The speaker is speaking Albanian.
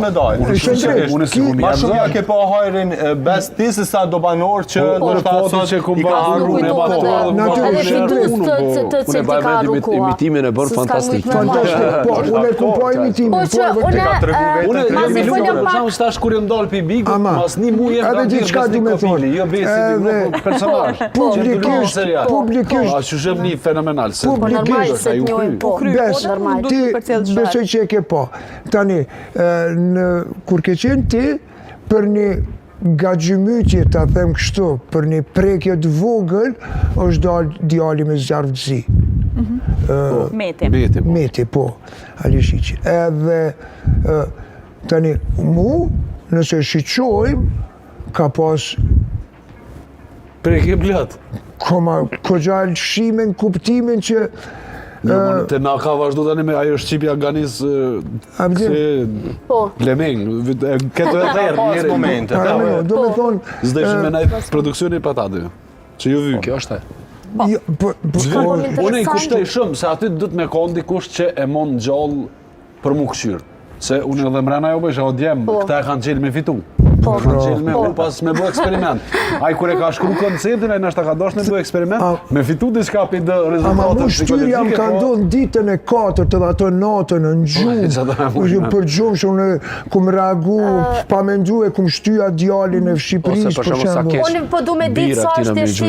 me dalë. Ma shumë ja ke pa hajrin bes ti se sa do banor që do të thotë që i ka harru me Unë baj me imitimin e bërë fantastik. Po, unë e kupoj imitimin. Unë jemi lumë për shumë stash kur jë ndalë për Bigu, mas një mu jem edhe diçka du me thonë. jo besi nuk personazh. Publikisht. A që shëm një fenomenal. Ti besoj që e ke po. Tani, kur ke qenë ti, për një gaxhimytje, ta them kështu, për një prekje të vogël, është dalë djali me zjarftësi. Meti, po, Alishiqi. Edhe, tani, mu, nëse shiqojmë, ka pas prekje blat. Kogja lëshimin, kuptimin që Të na ka vazhdu tani me ajo Shqipja Ganis Lemeng, këtë e therë njëre. Do me thonë... Zdeshme me najtë produksioni patate, që ju vy. Kjo është e. Unë i kushtoj shumë, se aty dhëtë me kondi kusht që e mon gjallë për mu këshyrë. Se unë edhe mrena jo bëjshë, o djemë, këta e kanë qelë me fitu. Kanë qelë me u pas me bu eksperiment. Aj kur e ka shkru konceptin, aj nështë ka dosh me bu eksperiment, me fitu diska për dë rezultatët. Ama mu shtyri jam ka ndonë ditën e 4 dhe ato natën në gjumë. Për gjumë që unë kum reagu, pa me ndu e kum shtyja djalin e Shqipërisë, për shemë. Unë po du me ditë sa është